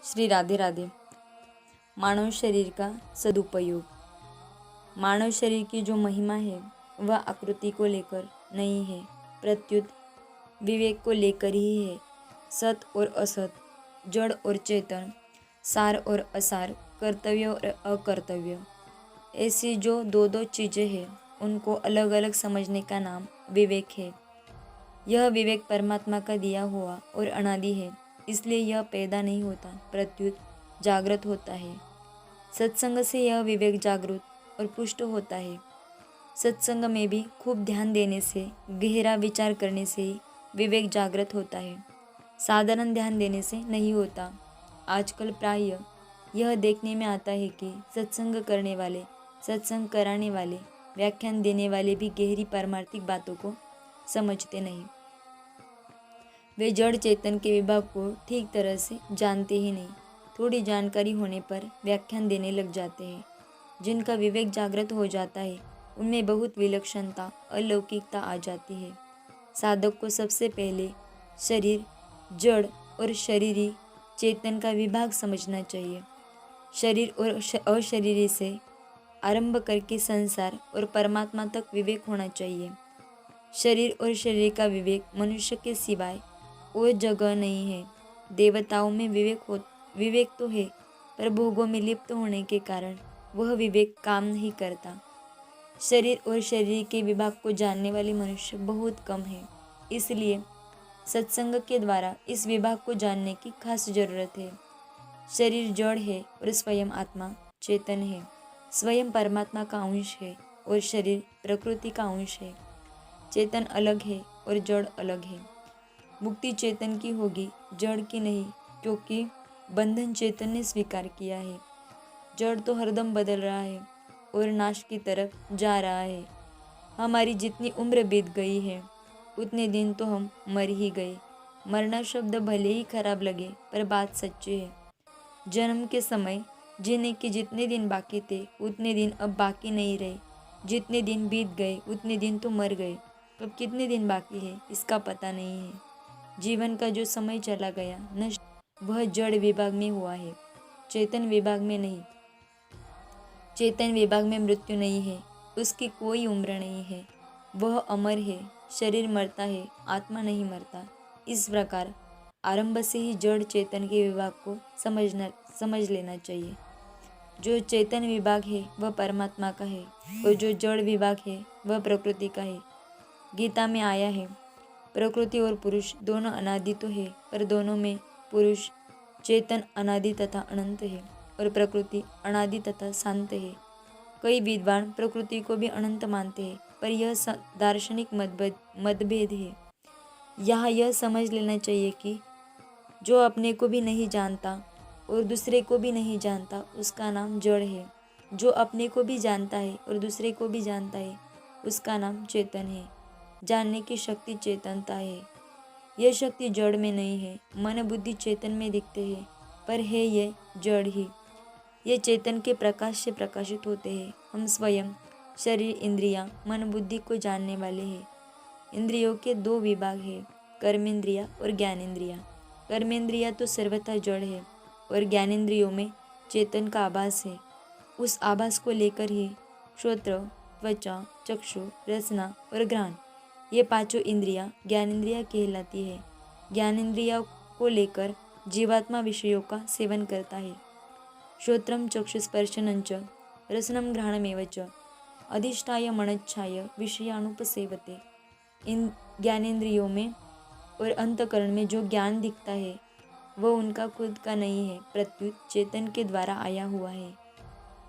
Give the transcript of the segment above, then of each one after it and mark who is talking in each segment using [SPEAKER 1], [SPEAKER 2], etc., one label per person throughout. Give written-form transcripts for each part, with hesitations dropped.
[SPEAKER 1] श्री राधे राधे। मानव शरीर का सदुपयोग। मानव शरीर की जो महिमा है वह आकृति को लेकर नहीं है, प्रत्युत विवेक को लेकर ही है। सत और असत, जड़ और चेतन, सार और असार, कर्तव्य और अकर्तव्य, ऐसी जो दो दो चीज़ें हैं उनको अलग अलग समझने का नाम विवेक है। यह विवेक परमात्मा का दिया हुआ और अनादि है, इसलिए यह पैदा नहीं होता प्रत्युत जागृत होता है। सत्संग से यह विवेक जागृत और पुष्ट होता है। सत्संग में भी खूब ध्यान देने से, गहरा विचार करने से ही विवेक जागृत होता है, साधारण ध्यान देने से नहीं होता। आजकल प्राय यह देखने में आता है कि सत्संग करने वाले, सत्संग कराने वाले, व्याख्यान देने वाले भी गहरी पारमार्थिक बातों को समझते नहीं। वे जड़ चेतन के विभाग को ठीक तरह से जानते ही नहीं। थोड़ी जानकारी होने पर व्याख्यान देने लग जाते हैं। जिनका विवेक जागृत हो जाता है उनमें बहुत विलक्षणता, अलौकिकता आ जाती है। साधक को सबसे पहले शरीर, जड़ और शरीरी चेतन का विभाग समझना चाहिए। शरीर और अशरीरी से आरंभ करके संसार और परमात्मा तक विवेक होना चाहिए। शरीर और शरीर का विवेक मनुष्य के सिवाय और जगह नहीं है। देवताओं में विवेक तो है, पर भोगों में लिप्त होने के कारण वह विवेक काम नहीं करता। शरीर और शरीर के विभाग को जानने वाले मनुष्य बहुत कम है, इसलिए सत्संग के द्वारा इस विभाग को जानने की खास जरूरत है। शरीर जड़ है और स्वयं आत्मा चेतन है। स्वयं परमात्मा का अंश है और शरीर प्रकृति का अंश है। चेतन अलग है और जड़ अलग है। मुक्ति चेतन की होगी, जड़ की नहीं, क्योंकि बंधन चेतन ने स्वीकार किया है। जड़ तो हरदम बदल रहा है और नाश की तरफ जा रहा है। हमारी जितनी उम्र बीत गई है उतने दिन तो हम मर ही गए। मरना शब्द भले ही खराब लगे, पर बात सच्ची है। जन्म के समय जीने के जितने दिन बाकी थे उतने दिन अब बाकी नहीं रहे। जितने दिन बीत गए उतने दिन तो मर गए। अब कितने दिन बाकी है इसका पता नहीं है। जीवन का जो समय चला गया नष्ट, वह जड़ विभाग में हुआ है, चेतन विभाग में नहीं। चेतन विभाग में मृत्यु नहीं है, उसकी कोई उम्र नहीं है, वह अमर है। शरीर मरता है, आत्मा नहीं मरता। इस प्रकार आरंभ से ही जड़ चेतन के विभाग को समझ लेना चाहिए। जो चेतन विभाग है वह परमात्मा का है और जो जड़ विभाग है वह प्रकृति का है। गीता में आया है, प्रकृति और पुरुष दोनों अनादि तो है, पर दोनों में पुरुष चेतन अनादि तथा अनंत है और प्रकृति अनादि तथा शांत है। कई विद्वान प्रकृति को भी अनंत मानते हैं, पर यह दार्शनिक मतभेद है। यहाँ यह समझ लेना चाहिए कि जो अपने को भी नहीं जानता और दूसरे को भी नहीं जानता उसका नाम जड़ है। जो अपने को भी जानता है और दूसरे को भी जानता है उसका नाम चेतन है। जानने की शक्ति चेतनता है। यह शक्ति जड़ में नहीं है। मन बुद्धि चेतन में दिखते हैं, पर है ये जड़ ही। ये चेतन के प्रकाश से प्रकाशित होते हैं। हम स्वयं शरीर, इंद्रियां, मन बुद्धि को जानने वाले हैं। इंद्रियों के दो विभाग हैं, कर्मेंद्रिया और ज्ञानेंद्रिया। कर्मेंद्रिया तो सर्वथा जड़ है और ज्ञानेंद्रियों में चेतन का आभास है। उस आभास को लेकर ही श्रोत्र, त्वचा, चक्षु, रसना और घ्राण, ये पांचों इंद्रियां ज्ञानेंद्रिया कहलाती है। ज्ञानेंद्रिया को लेकर जीवात्मा विषयों का सेवन करता है। श्रोत्रम चक्षुस्पर्शनं च रसनं घ्राणमेव च अधिष्ठाय मनच्छाय विषयानुपसेवते। इन ज्ञानेंद्रियों में और अंतकरण में जो ज्ञान दिखता है वह उनका खुद का नहीं है, प्रत्युत चेतन के द्वारा आया हुआ है।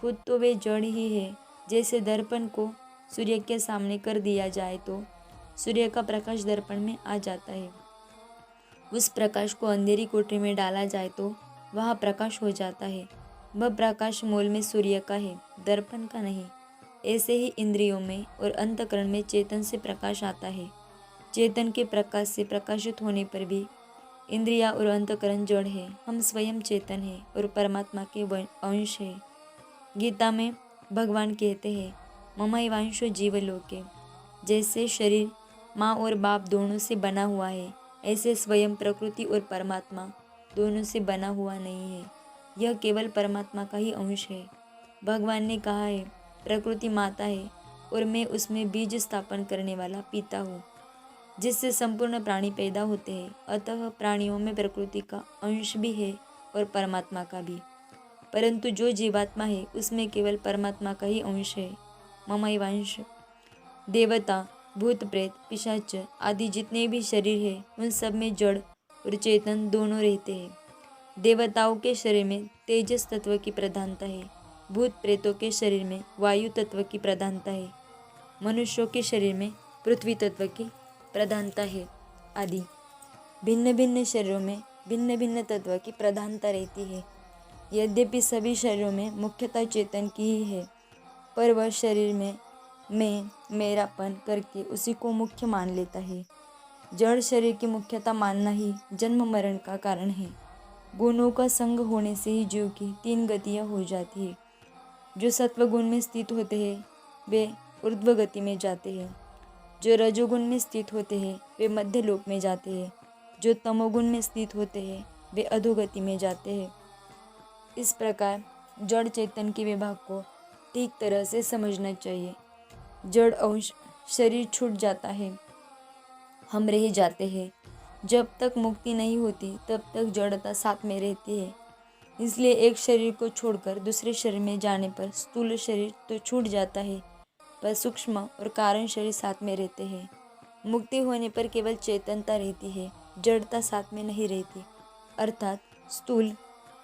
[SPEAKER 1] खुद तो वे जड़ ही है। जैसे दर्पण को सूर्य के सामने कर दिया जाए तो सूर्य का प्रकाश दर्पण में आ जाता है। उस प्रकाश को अंधेरी कोठरी में डाला जाए तो वह प्रकाश हो जाता है। वह प्रकाश मूल में सूर्य का है, दर्पण का नहीं। ऐसे ही इंद्रियों में और अंतकरण में चेतन से प्रकाश आता है। चेतन के प्रकाश से प्रकाशित होने पर भी इंद्रिया और अंतकरण जड़ है। हम स्वयं चेतन है और परमात्मा के अंश है। गीता में भगवान कहते हैं, ममैवांशो जीवलोके। जैसे शरीर माँ और बाप दोनों से बना हुआ है, ऐसे स्वयं प्रकृति और परमात्मा दोनों से बना हुआ नहीं है, यह केवल परमात्मा का ही अंश है। भगवान ने कहा है, प्रकृति माता है और मैं उसमें बीज स्थापन करने वाला पिता हूँ, जिससे संपूर्ण प्राणी पैदा होते हैं। अतः प्राणियों में प्रकृति का अंश भी है और परमात्मा का भी, परंतु जो जीवात्मा है उसमें केवल परमात्मा का ही अंश है। ममैवांश। देवता, भूत प्रेत, पिशाच आदि जितने भी शरीर है उन सब में जड़ और चेतन दोनों रहते हैं। देवताओं के शरीर में तेजस तत्व की प्रधानता है, भूत प्रेतों के शरीर में वायु तत्व की प्रधानता है, मनुष्यों के शरीर में पृथ्वी तत्व की प्रधानता है आदि। भिन्न भिन्न शरीरों में भिन्न भिन्न तत्व की प्रधानता रहती है। यद्यपि सभी शरीरों में मुख्यतः चेतन की ही है, पर वह शरीर में मैं मेरापन करके उसी को मुख्य मान लेता है। जड़ शरीर की मुख्यता मानना ही जन्म मरण का कारण है। गुणों का संग होने से ही जीव की 3 गतियाँ हो जाती है। जो सत्वगुण में स्थित होते हैं वे ऊर्ध्व गति में जाते हैं, जो रजोगुण में स्थित होते हैं वे मध्य लोक में जाते हैं, जो तमोगुण में स्थित होते हैं वे अधोगति में जाते हैं। इस प्रकार जड़ चेतन के विभाग को ठीक तरह से समझना चाहिए। जड़ अंश शरीर छूट जाता है, हम रह जाते हैं। जब तक मुक्ति नहीं होती तब तक जड़ता साथ में रहती है। इसलिए एक शरीर को छोड़कर दूसरे शरीर में जाने पर स्थूल शरीर तो छूट जाता है, पर सूक्ष्म और कारण शरीर साथ में रहते हैं। मुक्ति होने पर केवल चेतनता रहती है, जड़ता साथ में नहीं रहती। अर्थात स्थूल,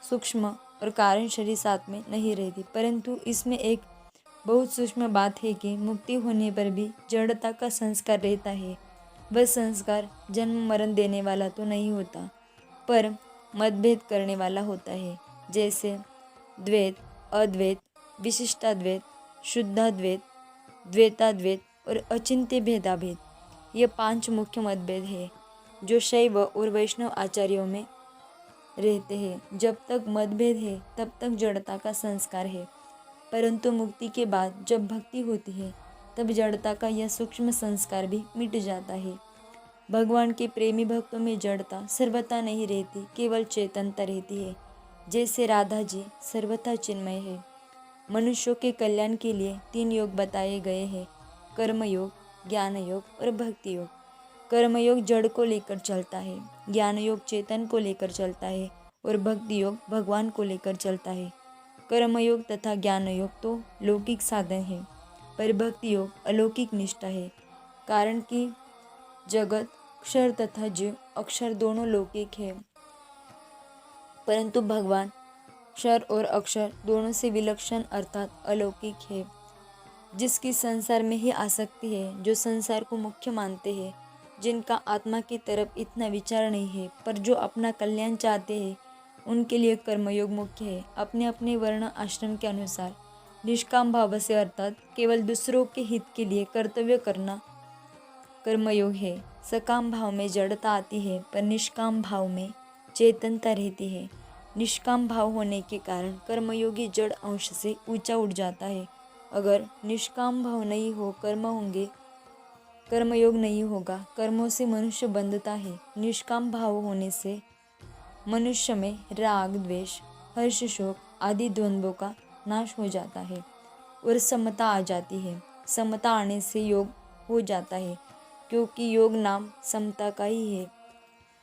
[SPEAKER 1] सूक्ष्म और कारण शरीर साथ में नहीं रहती। परंतु इसमें एक बहुत सूक्ष्म बात है कि मुक्ति होने पर भी जड़ता का संस्कार रहता है। वह संस्कार जन्म मरण देने वाला तो नहीं होता, पर मतभेद करने वाला होता है। जैसे द्वैत, अद्वैत, विशिष्टाद्वैत, शुद्धाद्वैत, द्वैताद्वैत और अचिंत्य भेदाभेद, ये 5 मुख्य मतभेद है जो शैव और वैष्णव आचार्यों में रहते हैं। जब तक मतभेद है तब तक जड़ता का संस्कार है, परंतु मुक्ति के बाद जब भक्ति होती है तब जड़ता का यह सूक्ष्म संस्कार भी मिट जाता है। भगवान के प्रेमी भक्तों में जड़ता सर्वथा नहीं रहती, केवल चेतनता रहती है। जैसे राधा जी सर्वथा चिन्मय है। मनुष्यों के कल्याण के लिए 3 योग बताए गए हैं, कर्मयोग, ज्ञान योग और भक्ति योग। कर्मयोग जड़ को लेकर चलता है, ज्ञान योग चेतन को लेकर चलता है और भक्ति योग भगवान को लेकर चलता है। कर्मयोग तथा ज्ञान योग तो लौकिक साधन है, पर भक्ति योग अलौकिक निष्ठा है। कारण कि जगत क्षर तथा जीव अक्षर दोनों लौकिक है, परंतु भगवान क्षर और अक्षर दोनों से विलक्षण अर्थात अलौकिक है। जिसकी संसार में ही आसक्ति है, जो संसार को मुख्य मानते हैं, जिनका आत्मा की तरफ इतना विचार नहीं है, पर जो अपना कल्याण चाहते हैं, उनके लिए कर्मयोग मुख्य है। अपने अपने वर्ण आश्रम के अनुसार निष्काम भाव से अर्थात केवल दूसरों के हित के लिए कर्तव्य करना कर्मयोग है। सकाम भाव में जड़ता आती है, पर निष्काम भाव में चेतनता रहती है। निष्काम भाव होने के कारण कर्मयोगी जड़ अंश से ऊंचा उठ जाता है। अगर निष्काम भाव नहीं हो कर्म होंगे, कर्मयोग नहीं होगा। कर्मों से मनुष्य बंधता है। निष्काम भाव होने से मनुष्य में राग, द्वेष, हर्ष, शोक आदि द्वंद्वों का नाश हो जाता है और समता आ जाती है। समता आने से योग हो जाता है, क्योंकि योग नाम समता का ही है।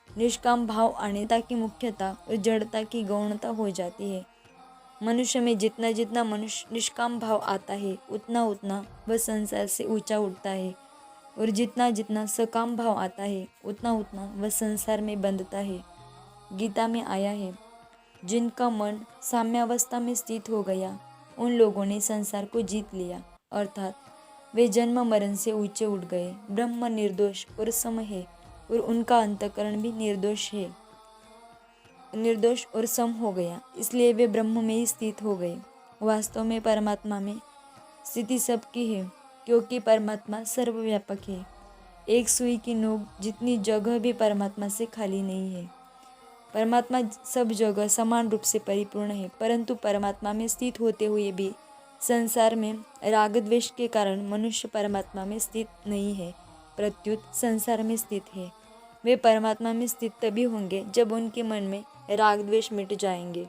[SPEAKER 1] निष्काम भाव आनेता की मुख्यता और जड़ता की गौणता हो जाती है। मनुष्य में जितना जितना मनुष्य निष्काम भाव आता है उतना उतना वह संसार से ऊंचा उठता है, और जितना जितना सकाम भाव आता है उतना उतना वह संसार में बंधता है। गीता में आया है, जिनका मन साम्यावस्था में स्थित हो गया उन लोगों ने संसार को जीत लिया, अर्थात वे जन्म मरण से ऊंचे उठ गए। ब्रह्म निर्दोष और सम है और उनका अंतःकरण भी निर्दोष और सम हो गया, इसलिए वे ब्रह्म में ही स्थित हो गए। वास्तव में परमात्मा में स्थिति सबकी है, क्योंकि परमात्मा सर्वव्यापक है। एक सुई की नोक जितनी जगह भी परमात्मा से खाली नहीं है। परमात्मा सब जगह समान रूप से परिपूर्ण है, परंतु परमात्मा में स्थित होते हुए भी संसार में राग द्वेष के कारण मनुष्य परमात्मा में स्थित नहीं है, प्रत्युत संसार में स्थित है। वे परमात्मा में स्थित तभी होंगे जब उनके मन में राग द्वेष मिट जाएंगे।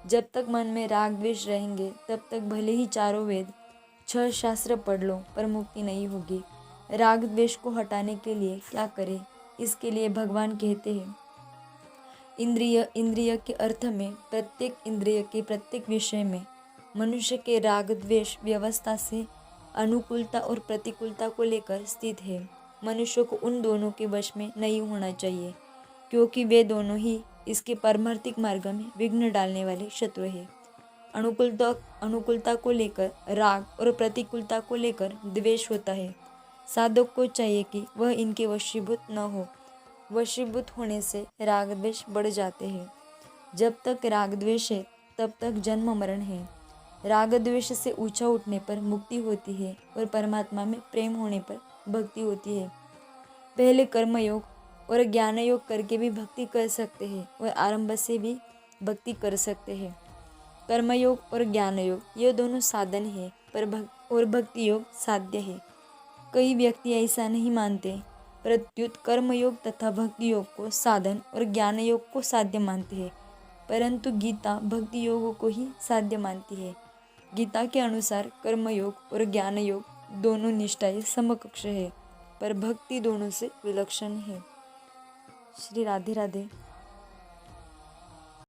[SPEAKER 1] जब तक मन में राग द्वेष रहेंगे तब तक भले ही चारों वेद 6 शास्त्र पढ़ लो पर मुक्ति नहीं होगी। राग द्वेष को हटाने के लिए क्या करें? इसके लिए भगवान कहते हैं, इंद्रिय के अर्थ में प्रत्येक इंद्रिय के प्रत्येक विषय में मनुष्य के राग द्वेष व्यवस्था से अनुकूलता और प्रतिकूलता को लेकर स्थित है। मनुष्य को उन दोनों के वश में नहीं होना चाहिए, क्योंकि वे दोनों ही इसके पारमार्थिक मार्ग में विघ्न डालने वाले शत्रु हैं। अनुकूलता को लेकर राग और प्रतिकूलता को लेकर द्वेष होता है। साधक को चाहिए कि वह इनके वशीभूत न हो। वशीभूत होने से राग द्वेष बढ़ जाते हैं। जब तक राग द्वेष है तब तक जन्म मरण है। राग द्वेष से ऊंचा उठने पर मुक्ति होती है और परमात्मा में प्रेम होने पर भक्ति होती है। पहले कर्मयोग और ज्ञान योग करके भी भक्ति कर सकते हैं और आरंभ से भी भक्ति कर सकते हैं। कर्मयोग और ज्ञान योग ये दोनों साधन है पर भक्ति योग साध्य है। कई व्यक्ति ऐसा नहीं मानते, प्रत्युत कर्मयोग तथा भक्ति योग को साधन और ज्ञान योग को साध्य मानते हैं, परंतु गीता भक्ति योग को ही साध्य मानती है। गीता के अनुसार कर्मयोग और ज्ञान योग दोनों निष्ठाएं समकक्ष है, पर भक्ति दोनों से विलक्षण है। श्री राधे राधे।